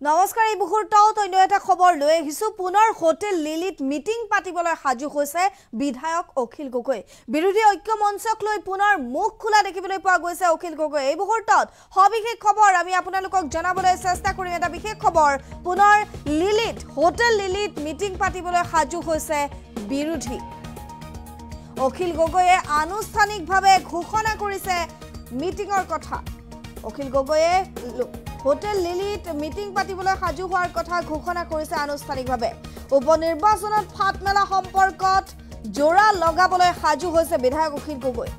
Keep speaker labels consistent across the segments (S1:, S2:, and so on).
S1: নমস্কাৰ এই মুহূৰ্তত অন্য এটা খবৰ লৈ আহিছো পুনৰ হোটেল লিলিত মিটিং পাতিবলৈ সাজু হৈছে বিধায়ক অখিল গগৈ বিৰোধী ঐক্য মঞ্চক লৈ পুনৰ মুখ খোলা দেখিবলৈ পোৱা গৈছে অখিল গগৈ এই মুহূৰ্তত সবিশেষ খবৰ আমি আপোনালোকক জনাবলৈ চেষ্টা কৰিম এটা বিশেষ খবৰ পুনৰ লিলিত হোটেল লিলিত মিটিং পাতিবলৈ সাজু হৈছে বিৰোধী অখিল গগৈয়ে আনুষ্ঠানিকভাৱে ঘোষণা কৰিছে মিটিংৰ কথা অখিল গগৈয়ে হোটেল লিলিত মিটিং পাতিবলৈ সাজু হোৱাৰ কথা ঘোষণা কৰিছে আনুষ্ঠানিকভাৱে উপনিৰ্বাচনত ফাটমেলা সম্পৰ্কত জোৰা লগাবলৈ সাজু হৈছে বিধায়ক অখিল গগৈ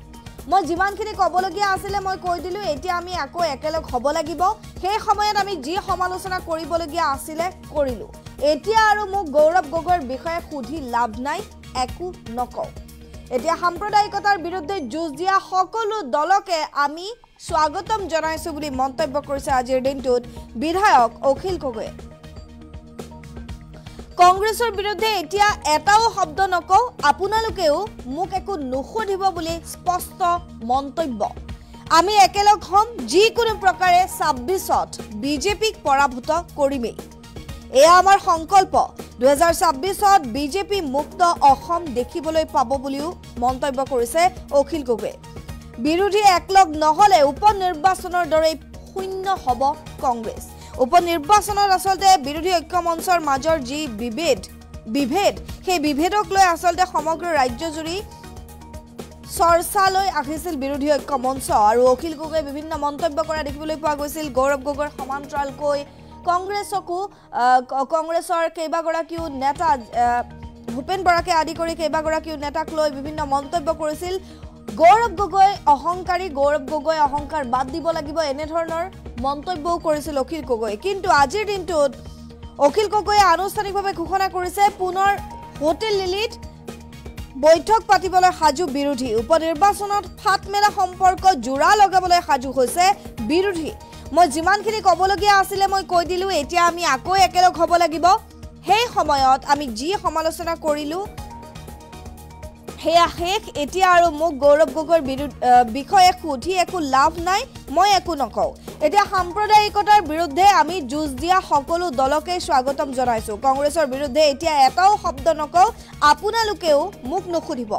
S1: মই যিমানখিনি ক'বলগীয়া আছিল মই কৈ দিলো এতিয়া আমি আকৌ একেলগ হ'ব লাগিব সেই সময়ত আমি যি সমালোচনা কৰিবলগীয়া আছিল কৰিলো এতিয়া আৰু মোক গৌৰৱ গগৈৰ বিষয়ে সুধি লাভ নাই একো নকওঁ এতিয়া সাম্প্ৰদায়িকতাৰ বিৰুদ্ধে যুঁজ দিয়া সকলো দলকে আমি স্বাগতম জনাইছো বুলি মন্তব্য কৰিছে আজিৰ দিনটোত বিধায়ক অখিল গগৈ কংগ্ৰেছৰ বিৰুদ্ধে এতিয়া এটাও শব্দ নকও আপোনালোকেও মোক একো নুখুধিব বুলি স্পষ্ট মন্তব্য আমি একেলগ হম যিকোনো প্ৰকাৰে 26ত বিজেপিক পৰাভূত কৰিমেই এয়া আমাৰ সংকল্প 2026ত বিজেপি মুক্ত অসম দেখিবলৈ পাব বুলিও মন্তব্য কৰিছে অখিল গগৈ বিৰোধী একলগ নহলে উপনিৰ্বাচনৰ দৰে শূন্য হ'ব কংগ্ৰেছ উপনিৰ্বাচনত আসলতে বিৰোধী ঐক্য মঞ্চৰ মাজৰ যি বিভেদ সেই বিভেদক লৈ আসলতে সমগ্ৰ ৰাজ্যজুৰি চৰ্চালৈ আহিছিল বিৰোধী ঐক্য মঞ্চ আৰু অখিল গগৈ বিভিন্ন মন্তব্য কৰা দেখিবলৈ পোৱা গৈছিল গৌৰৱ গগৈৰ সমান্তৰালকৈ কংগ্ৰেছৰ কেইবাগৰাকীও নেতা ভূপেন বৰাকে আদি কৰি কেইবাগৰাকীও নেতাক লৈ বিভিন্ন মন্তব্য কৰিছিল গৌৰৱ গগৈ অহংকাৰ বাদ দিব লাগিব এনে ধৰণৰ মন্তব্যও কৰিছিল অখিল গগৈ কিন্তু আজিৰ দিনটোত অখিল গগৈয়ে আনুষ্ঠানিকভাৱে ঘোষণা কৰিছে পুনৰ হোটেল লিলিত বৈঠক পাতিবলৈ সাজু বিৰোধী উপনিৰ্বাচনত ফাটমেলা সম্পৰ্ক জোৰা লগাবলৈ সাজু হৈছে বিৰোধী মই যিমানখিনি ক'বলগীয়া আছিল মই কৈ দিলো এতিয়া আমি আকৌ একেলগ হ'ব লাগিব সেই সময়ত আমি যি সমালোচনা কৰিলো হেয়া শেষ এতিয়া আৰু মোক গৌৰৱ গগৈৰ বিষয়ে সুধি একো লাভ নাই মই একো নকওঁ এতিয়া সাম্প্ৰদায়িকতাৰ বিৰুদ্ধে আমি যুঁজ দিয়া সকলো দলকে স্বাগতম জনাইছো কংগ্ৰেছৰ বিৰুদ্ধে এতিয়া এটাও শব্দ নকওঁ আপোনালোকেও মোক নুখুধিব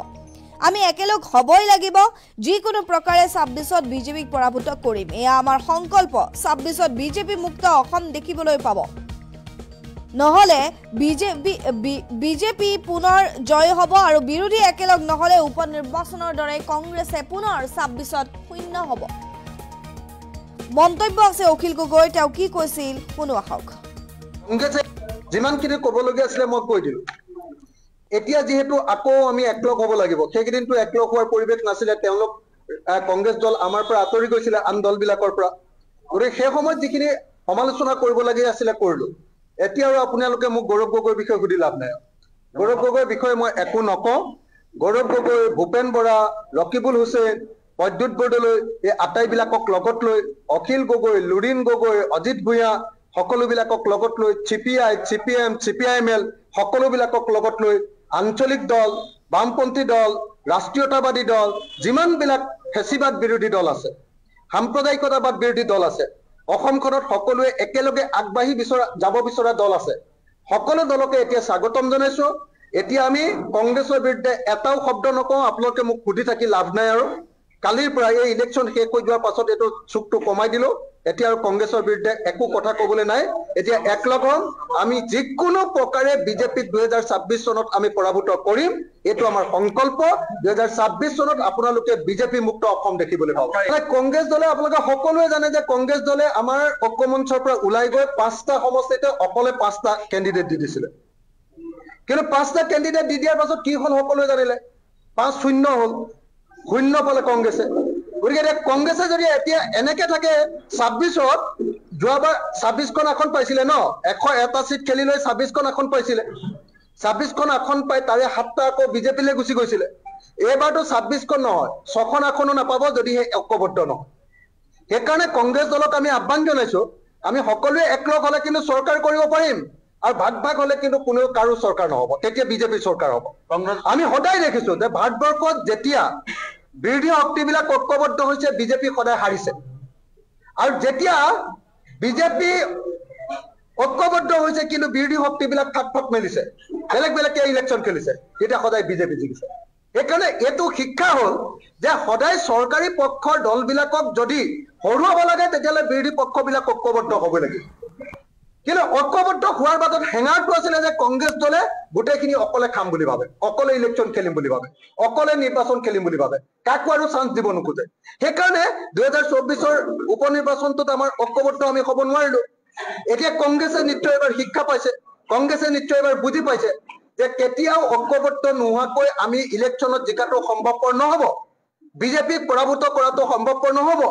S1: আমি একেলগ হ'বই লাগিব যিকোনো প্ৰকাৰে 26ত বিজেপিক পৰাভূত কৰিম এয়া আমাৰ সংকল্প 26ত বিজেপি মুক্ত অসম দেখিবলৈ পাব নহলে বিজেপি পুনৰ জয় হ'ব আৰু বিৰোধী একেলগ নহলে উপনিৰ্বাচনৰ দৰে কংগ্ৰেছে পুনৰ 26ত শূন্য হ'ব মন্তব্য আছে অখিল গগৈ তেওঁ কি কৈছিল শুনো আহক
S2: কংগ্ৰেছে যিমানখিনি ক'বলগীয়া আছিল মই কৈ দিলো এতিয়া যেহেতু আকৌ আমি একলগ হ'ব লাগিব সেইকেইদিনটো একলগ হোৱাৰ পৰিৱেশ নাছিলে তেওঁলোক কংগ্ৰেছ দল আমাৰ পৰা আঁতৰি গৈছিলে আন দলবিলাকৰ পৰা গতিকে সেই সময়ত যিখিনি সমালোচনা কৰিবলগীয়া আছিলে কৰিলো এতিয়া আৰু আপোনালোকে মোক গৌৰৱ গগৈৰ বিষয়ে সুধি লাভ নাই গৌৰৱ গগৈৰ বিষয়ে মই একো নকওঁ গৌৰৱ গগৈ ভূপেন বৰা ৰকিবুল হুছেইন প্ৰদ্যুৎ বৰদলৈ এই আটাইবিলাকক লগত লৈ অখিল গগৈ লুৰিণ গগৈ অজিত ভূঞা সকলোবিলাকক লগত লৈ চিপিআই চিপিএম চিপিআইএমএল সকলোবিলাকক লগত লৈ আঞ্চলিক দল বামপন্থী দল ৰাষ্ট্ৰীয়তাবাদী দল যিমানবিলাক ফেচিবাদ বিৰোধী দল আছে সাম্প্ৰদায়িকতাবাদ বিৰোধী দল আছে অসমখনত সকলোৱে একেলগে আগবাঢ়ি যাব বিচৰা দল আছে সকলো দলকে এতিয়া স্বাগতম জনাইছো এতিয়া আমি কংগ্ৰেছৰ বিৰুদ্ধে এটাও শব্দ নকওঁ আপোনালোকে মোক সুধি থাকি লাভ নাই আৰু কালিৰ পৰা এই ইলেকশ্যন শেষ হৈ যোৱাৰ পাছত এইটো চুকটো কমাই দিলো এতিয়া আৰু কংগ্ৰেছৰ বিৰুদ্ধে একো কথা ক'বলৈ নাই এতিয়া একলগ হ'ম আমি যিকোনো প্ৰকাৰে বিজেপিক 2026 চনত আমি পৰাভূত কৰিম এইটো আমাৰ সংকল্প 2026 চনত আপোনালোকে বিজেপি মুক্ত অসম দেখিবলৈ পাব কংগ্ৰেছ দলে আপোনালোকে সকলোৱে জানে যে কংগ্ৰেছ দলে আমাৰ ঐক্য মঞ্চৰ পৰা ওলাই গৈ 5টা সমষ্টিতে অকলে 5টা কেণ্ডিডেট দি দিছিলে কিন্তু 5টা কেণ্ডিডেট দি দিয়াৰ পাছত কি হ'ল সকলোৱে জানিলে 5-0 হ'ল শূন্য পালে কংগ্ৰেছে গতিকে কংগ্ৰেছে যদি এতিয়া এনেকে থাকে 26ত যোৱাবাৰ 26খন আসন পাইছিলে ন 101টা সিট খেলি লৈ 26খন আসন পাইছিলে 26খন আসন পাই তাৰে 7টা আকৌ বিজেপিলৈ গুচি গৈছিলে এইবাৰতো 26খন নহয় 6খন আসনো নাপাব যদি সেই ঐক্যবদ্ধ নহয় সেইকাৰণে কংগ্ৰেছ দলক আমি আহ্বান জনাইছো আমি সকলোৱে একলগ হলে কিন্তু চৰকাৰ কৰিব পাৰিম আৰু ভাগ হলে কিন্তু কোনো কাৰো চৰকাৰ নহব তেতিয়া বিজেপি চৰকাৰ হ'ব আমি সদায় দেখিছো যে ভাৰতবৰ্ষত যেতিয়া বিৰোধী শক্তিবিলাক ঐক্যবদ্ধ হৈছে বিজেপি সদায় হাৰিছে আৰু যেতিয়া বিজেপি ঐক্যবদ্ধ হৈছে কিন্তু বিৰোধী শক্তিবিলাক ঠাক ঠাক মেলিছে, বেলেগ বেলেগকে ইলেকশ্যন খেলিছে, এতিয়া সদায় বিজেপি জিকিছে। সেইকাৰণে এইটো শিক্ষা হ'ল যে সদায় চৰকাৰী পক্ষৰ দলবিলাকক যদি হৰুৱাব লাগে তেতিয়াহ'লে বিৰোধী পক্ষবিলাক ঐক্যবদ্ধ হ'ব লাগিব। কিন্তু ঐক্যবদ্ধ হোৱাৰ বাদত হেঙাৰটো আছিলে যে কংগ্ৰেছ দলে গোটেইখিনি অকলে খাম বুলি ভাবে, অকলে ইলেকশ্যন খেলিম বুলি ভাবে, অকলে নিৰ্বাচন খেলিম বুলি ভাবে, কাকো আৰু চান্স দিব নোখোজে। সেইকাৰণে 2024 উপনিৰ্বাচনটোত আমাৰ ঐক্যবদ্ধ আমি হ'ব নোৱাৰিলো। এতিয়া কংগ্ৰেছে নিশ্চয় এবাৰ শিক্ষা পাইছে, কংগ্ৰেছে নিশ্চয় এবাৰ বুজি পাইছে যে কেতিয়াও ঐক্যবদ্ধ নোহোৱাকৈ আমি ইলেকশ্যনত জিকাটো সম্ভৱপৰ নহ'ব, বিজেপিক পৰাভূত কৰাটো সম্ভৱপৰ নহ'ব।